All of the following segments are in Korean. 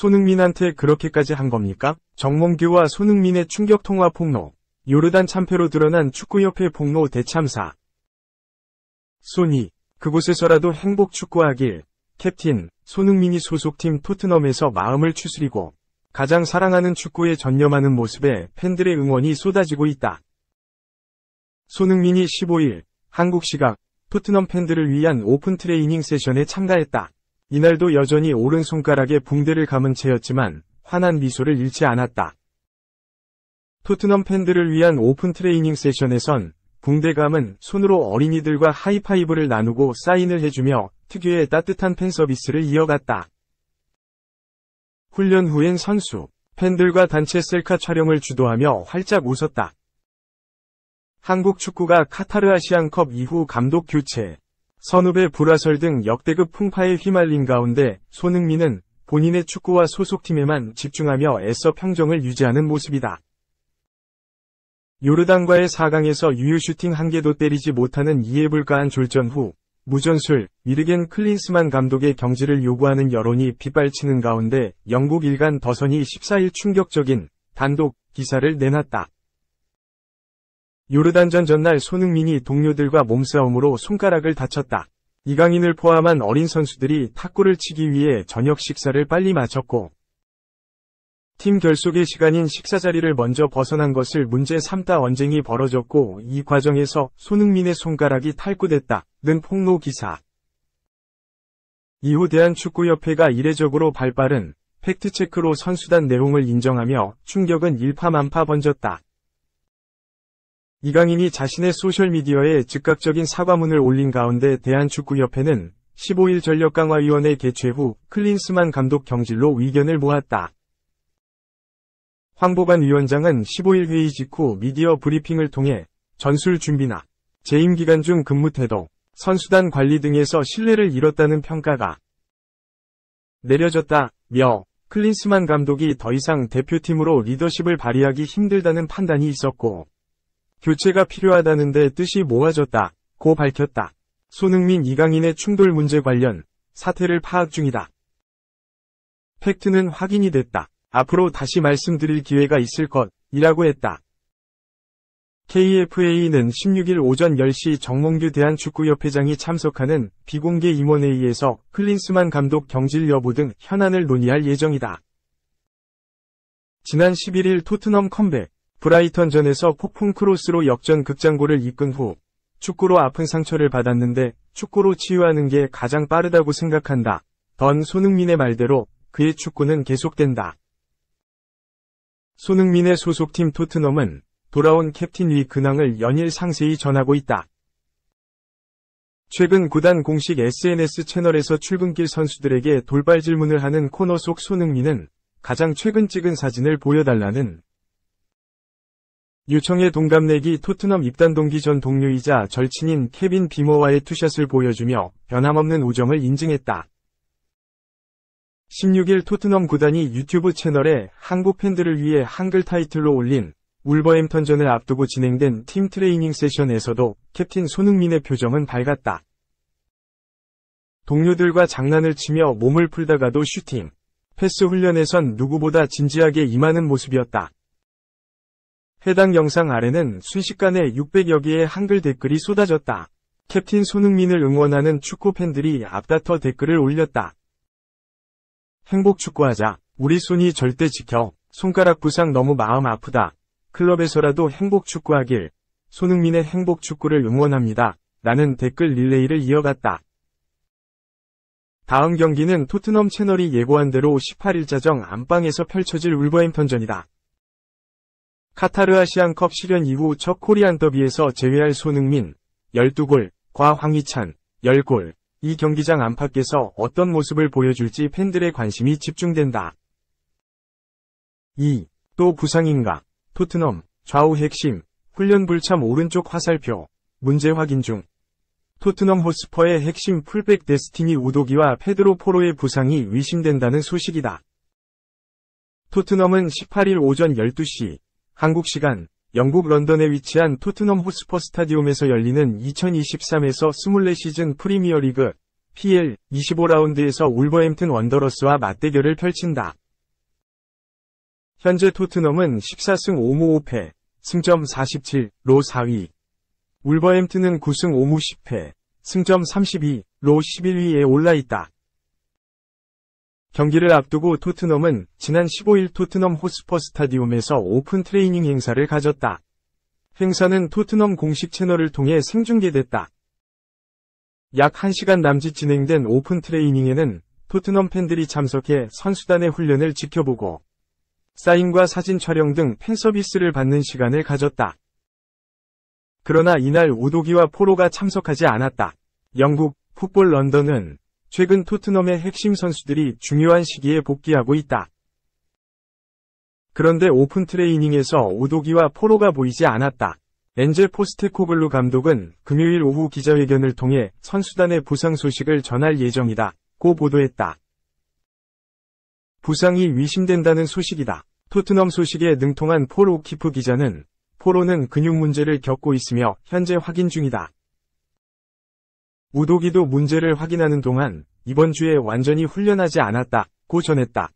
손흥민한테 그렇게까지 한 겁니까? 정몽규와 손흥민의 충격 통화 폭로, 요르단 참패로 드러난 축구협회 폭로 대참사. 손이 그곳에서라도 행복 축구하길. 캡틴 손흥민이 소속팀 토트넘에서 마음을 추스리고 가장 사랑하는 축구에 전념하는 모습에 팬들의 응원이 쏟아지고 있다. 손흥민이 15일 한국 시각 토트넘 팬들을 위한 오픈 트레이닝 세션에 참가했다. 이날도 여전히 오른손가락에 붕대를 감은 채였지만 환한 미소를 잃지 않았다. 토트넘 팬들을 위한 오픈 트레이닝 세션에선 붕대감은 손으로 어린이들과 하이파이브를 나누고 사인을 해주며 특유의 따뜻한 팬 서비스를 이어갔다. 훈련 후엔 선수, 팬들과 단체 셀카 촬영을 주도하며 활짝 웃었다. 한국 축구가 카타르 아시안컵 이후 감독 교체, 선후배 불화설 등 역대급 풍파에 휘말린 가운데 손흥민은 본인의 축구와 소속팀에만 집중하며 애써 평정을 유지하는 모습이다. 요르단과의 4강에서 유효 슈팅 한 개도 때리지 못하는 이해불가한 졸전 후 무전술 위르겐 클린스만 감독의 경질을 요구하는 여론이 빗발치는 가운데 영국 일간 더선이 14일 충격적인 단독 기사를 내놨다. 요르단전 전날 손흥민이 동료들과 몸싸움으로 손가락을 다쳤다. 이강인을 포함한 어린 선수들이 탁구를 치기 위해 저녁 식사를 빨리 마쳤고 팀 결속의 시간인 식사 자리를 먼저 벗어난 것을 문제 삼다 언쟁이 벌어졌고 이 과정에서 손흥민의 손가락이 탈구됐다는 폭로 기사. 이후 대한축구협회가 이례적으로 발빠른 팩트체크로 선수단 내용을 인정하며 충격은 일파만파 번졌다. 이강인이 자신의 소셜미디어에 즉각적인 사과문을 올린 가운데 대한축구협회는 15일 전력강화위원회 개최 후 클린스만 감독 경질로 의견을 모았다. 황보관 위원장은 15일 회의 직후 미디어 브리핑을 통해 전술 준비나 재임 기간 중 근무 태도, 선수단 관리 등에서 신뢰를 잃었다는 평가가 내려졌다며 클린스만 감독이 더 이상 대표팀으로 리더십을 발휘하기 힘들다는 판단이 있었고 교체가 필요하다는데 뜻이 모아졌다고 밝혔다. 손흥민 이강인의 충돌 문제 관련 사태를 파악 중이다. 팩트는 확인이 됐다. 앞으로 다시 말씀드릴 기회가 있을 것이라고 했다. KFA는 16일 오전 10시 정몽규 대한축구협회장이 참석하는 비공개 임원회의에서 클린스만 감독 경질 여부 등 현안을 논의할 예정이다. 지난 11일 토트넘 컴백, 브라이턴전에서 폭풍 크로스로 역전 극장골을 이끈 후 축구로 아픈 상처를 받았는데 축구로 치유하는 게 가장 빠르다고 생각한다. 던 손흥민의 말대로 그의 축구는 계속된다. 손흥민의 소속팀 토트넘은 돌아온 캡틴 위 근황을 연일 상세히 전하고 있다. 최근 구단 공식 SNS 채널에서 출근길 선수들에게 돌발 질문을 하는 코너 속 손흥민은 가장 최근 찍은 사진을 보여달라는 요청에 동갑내기 토트넘 입단 동기 전 동료이자 절친인 케빈 비머와의 투샷을 보여주며 변함없는 우정을 인증했다. 16일 토트넘 구단이 유튜브 채널에 한국 팬들을 위해 한글 타이틀로 올린 울버햄턴전을 앞두고 진행된 팀 트레이닝 세션에서도 캡틴 손흥민의 표정은 밝았다. 동료들과 장난을 치며 몸을 풀다가도 슈팅, 패스 훈련에선 누구보다 진지하게 임하는 모습이었다. 해당 영상 아래는 순식간에 600여 개의 한글 댓글이 쏟아졌다. 캡틴 손흥민을 응원하는 축구 팬들이 앞다퉈 댓글을 올렸다. 행복 축구하자. 우리 손이 절대 지켜. 손가락 부상 너무 마음 아프다. 클럽에서라도 행복 축구하길. 손흥민의 행복 축구를 응원합니다. 라는 댓글 릴레이를 이어갔다. 다음 경기는 토트넘 채널이 예고한 대로 18일자정 안방에서 펼쳐질 울버햄턴전이다. 카타르 아시안컵 실현 이후 첫 코리안 더비에서 제외할 손흥민 12골과 황희찬 10골. 이 경기장 안팎에서 어떤 모습을 보여줄지 팬들의 관심이 집중된다. 또 부상인가? 토트넘 좌우 핵심 훈련 불참 오른쪽 화살표 문제 확인 중. 토트넘 호스퍼의 핵심 풀백 데스티니 우도기와 페드로 포로의 부상이 의심된다는 소식이다. 토트넘은 18일 오전 12시 한국 시간 영국 런던에 위치한 토트넘 호스퍼 스타디움에서 열리는 2023에서 24시즌 프리미어리그 PL 25라운드에서 울버햄튼 원더러스와 맞대결을 펼친다. 현재 토트넘은 14승 5무 5패, 승점 47로 4위. 울버햄튼은 9승 5무 10패, 승점 32로 11위에 올라있다. 경기를 앞두고 토트넘은 지난 15일 토트넘 호스퍼 스타디움에서 오픈 트레이닝 행사를 가졌다. 행사는 토트넘 공식 채널을 통해 생중계됐다. 약 1시간 남짓 진행된 오픈 트레이닝에는 토트넘 팬들이 참석해 선수단의 훈련을 지켜보고 사인과 사진 촬영 등 팬서비스를 받는 시간을 가졌다. 그러나 이날 우도기와 포로가 참석하지 않았다. 영국 풋볼 런던은 최근 토트넘의 핵심 선수들이 중요한 시기에 복귀하고 있다. 그런데 오픈 트레이닝에서 우도기와 포로가 보이지 않았다. 엔제 포스테코글루 감독은 금요일 오후 기자회견을 통해 선수단의 부상 소식을 전할 예정이다고 보도했다. 부상이 의심된다는 소식이다. 토트넘 소식에 능통한 폴 오키프 기자는 포로는 근육 문제를 겪고 있으며 현재 확인 중이다. 우도기도 문제를 확인하는 동안 이번 주에 완전히 훈련하지 않았다고 전했다.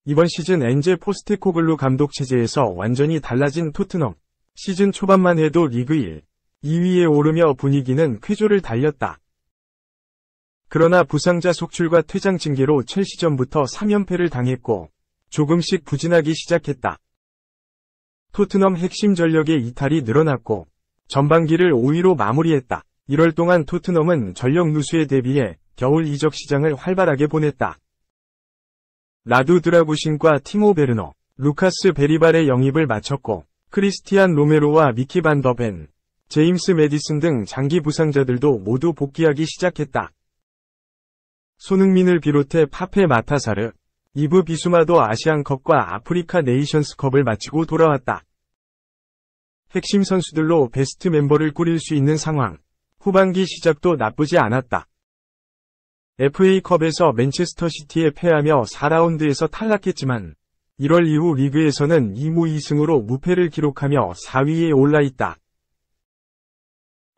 이번 시즌 엔제 포스테코글루 감독 체제에서 완전히 달라진 토트넘. 시즌 초반만 해도 리그 1, 2위에 오르며 분위기는 쾌조를 달렸다. 그러나 부상자 속출과 퇴장 징계로 첼시전부터 3연패를 당했고 조금씩 부진하기 시작했다. 토트넘 핵심 전력의 이탈이 늘어났고 전반기를 5위로 마무리했다. 1월 동안 토트넘은 전력 누수에 대비해 겨울 이적 시장을 활발하게 보냈다. 라두 드라구신과 티모 베르너, 루카스 베리발의 영입을 마쳤고 크리스티안 로메로와 미키 반 더 벤, 제임스 메디슨 등 장기 부상자들도 모두 복귀하기 시작했다. 손흥민을 비롯해 파페 마타사르, 이브 비수마도 아시안컵과 아프리카 네이션스컵을 마치고 돌아왔다. 핵심 선수들로 베스트 멤버를 꾸릴 수 있는 상황. 후반기 시작도 나쁘지 않았다. FA컵에서 맨체스터 시티에 패하며 4라운드에서 탈락했지만 1월 이후 리그에서는 2무 2승으로 무패를 기록하며 4위에 올라있다.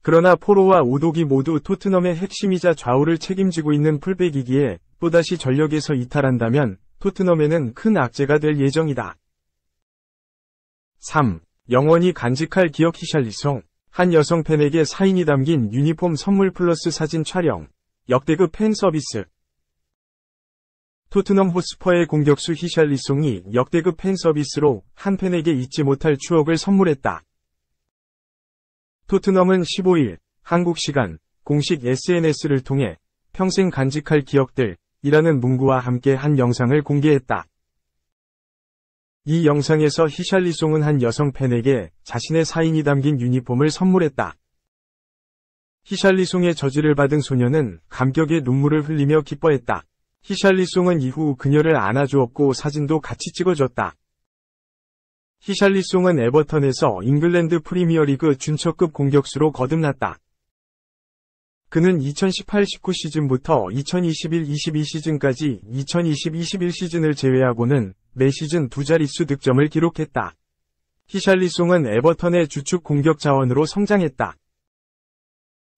그러나 포로와 우도기 모두 토트넘의 핵심이자 좌우를 책임지고 있는 풀백이기에 또다시 전력에서 이탈한다면 토트넘에는 큰 악재가 될 예정이다. 3. 영원히 간직할 기억 히샬리송. 한 여성 팬에게 사인이 담긴 유니폼 선물 플러스 사진 촬영. 역대급 팬 서비스. 토트넘 호스퍼의 공격수 히샬리송이 역대급 팬 서비스로 한 팬에게 잊지 못할 추억을 선물했다. 토트넘은 15일 한국 시간 공식 SNS를 통해 평생 간직할 기억들이라는 문구와 함께 한 영상을 공개했다. 이 영상에서 히샬리송은 한 여성 팬에게 자신의 사인이 담긴 유니폼을 선물했다. 히샬리송의 저지를 받은 소녀는 감격의 눈물을 흘리며 기뻐했다. 히샬리송은 이후 그녀를 안아주었고 사진도 같이 찍어줬다. 히샬리송은 에버턴에서 잉글랜드 프리미어리그 준처급 공격수로 거듭났다. 그는 2018-19 시즌부터 2021-22 시즌까지 2020-21 시즌을 제외하고는 매 시즌 두 자릿수 득점을 기록했다. 히샬리송은 에버턴의 주축 공격 자원으로 성장했다.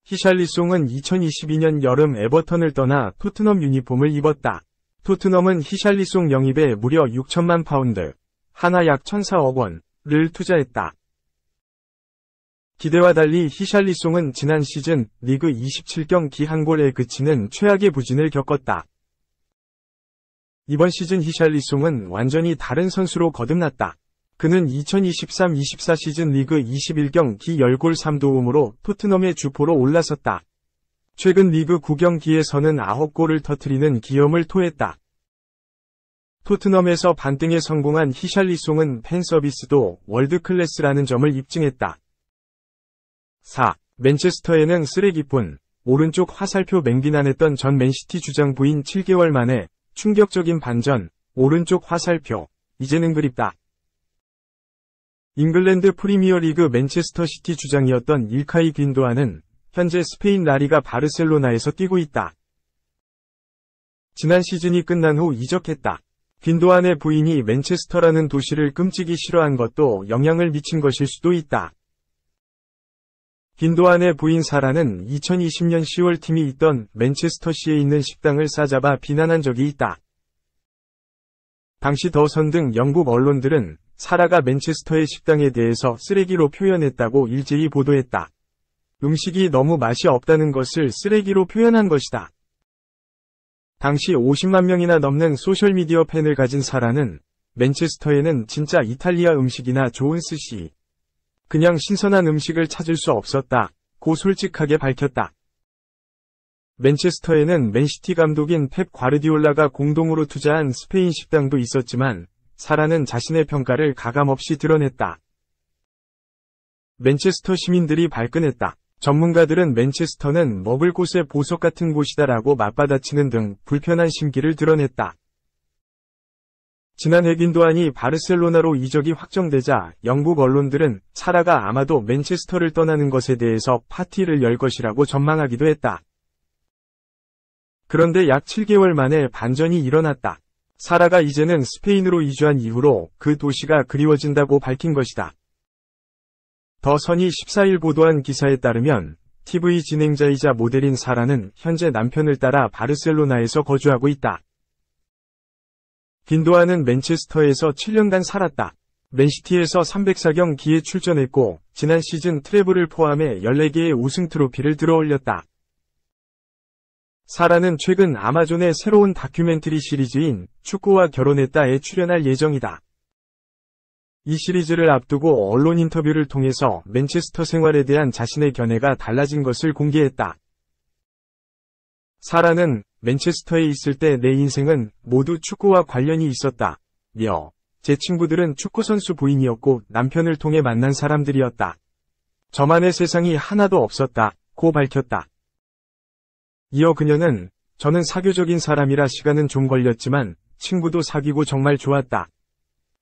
히샬리송은 2022년 여름 에버턴을 떠나 토트넘 유니폼을 입었다. 토트넘은 히샬리송 영입에 무려 6천만 파운드, 하나 약 1,400억 원을 투자했다. 기대와 달리 히샬리송은 지난 시즌 리그 27경기 한 골에 그치는 최악의 부진을 겪었다. 이번 시즌 히샬리송은 완전히 다른 선수로 거듭났다. 그는 2023-24 시즌 리그 21경기 10골 3도움으로 토트넘의 주포로 올라섰다. 최근 리그 9경기에서는 9골을 터뜨리는 기염을 토했다. 토트넘에서 반등에 성공한 히샬리송은 팬서비스도 월드클래스라는 점을 입증했다. 4. 맨체스터에는 쓰레기뿐. 오른쪽 화살표 맹비난했던 전 맨시티 주장 부인 7개월 만에 충격적인 반전. 오른쪽 화살표. 이제는 그립다. 잉글랜드 프리미어리그 맨체스터 시티 주장이었던 일카이 귄도아는 현재 스페인 라리가 바르셀로나에서 뛰고 있다. 지난 시즌이 끝난 후 이적했다. 빈도안의 부인이 맨체스터라는 도시를 끔찍이 싫어한 것도 영향을 미친 것일 수도 있다. 빈도안의 부인 사라는 2020년 10월 팀이 있던 맨체스터시에 있는 식당을 싸잡아 비난한 적이 있다. 당시 더선 등 영국 언론들은 사라가 맨체스터의 식당에 대해서 쓰레기로 표현했다고 일제히 보도했다. 음식이 너무 맛이 없다는 것을 쓰레기로 표현한 것이다. 당시 50만 명이나 넘는 소셜미디어 팬을 가진 사라는 맨체스터에는 진짜 이탈리아 음식이나 좋은 스시, 그냥 신선한 음식을 찾을 수 없었다. 고 솔직하게 밝혔다. 맨체스터에는 맨시티 감독인 펩 과르디올라가 공동으로 투자한 스페인 식당도 있었지만 사라는 자신의 평가를 가감없이 드러냈다. 맨체스터 시민들이 발끈했다. 전문가들은 맨체스터는 먹을 곳의 보석 같은 곳이다라고 맞받아치는 등 불편한 심기를 드러냈다. 지난해 빈도안이 바르셀로나로 이적이 확정되자 영국 언론들은 사라가 아마도 맨체스터를 떠나는 것에 대해서 파티를 열 것이라고 전망하기도 했다. 그런데 약 7개월 만에 반전이 일어났다. 사라가 이제는 스페인으로 이주한 이후로 그 도시가 그리워진다고 밝힌 것이다. 더선이 14일 보도한 기사에 따르면 TV 진행자이자 모델인 사라는 현재 남편을 따라 바르셀로나에서 거주하고 있다. 빈도안은 맨체스터에서 7년간 살았다. 맨시티에서 304경기에 출전했고 지난 시즌 트래블을 포함해 14개의 우승 트로피를 들어올렸다. 사라는 최근 아마존의 새로운 다큐멘터리 시리즈인 축구와 결혼했다에 출연할 예정이다. 이 시리즈를 앞두고 언론 인터뷰를 통해서 맨체스터 생활에 대한 자신의 견해가 달라진 것을 공개했다. 사라는 맨체스터에 있을 때 내 인생은 모두 축구와 관련이 있었다. 제 친구들은 축구선수 부인이었고 남편을 통해 만난 사람들이었다. 저만의 세상이 하나도 없었다. 고 밝혔다. 이어 그녀는 저는 사교적인 사람이라 시간은 좀 걸렸지만 친구도 사귀고 정말 좋았다.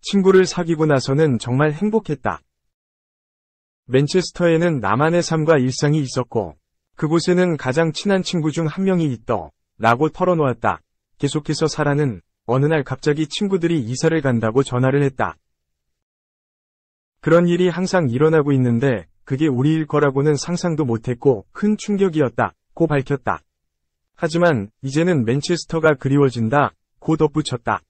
친구를 사귀고 나서는 정말 행복했다. 맨체스터에는 나만의 삶과 일상이 있었고 그곳에는 가장 친한 친구 중 한 명이 있더 라고 털어놓았다. 계속해서 사라는 어느 날 갑자기 친구들이 이사를 간다고 전화를 했다. 그런 일이 항상 일어나고 있는데 그게 우리일 거라고는 상상도 못했고 큰 충격이었다. 고 밝혔다. 하지만 이제는 맨체스터가 그리워진다. 고 덧붙였다.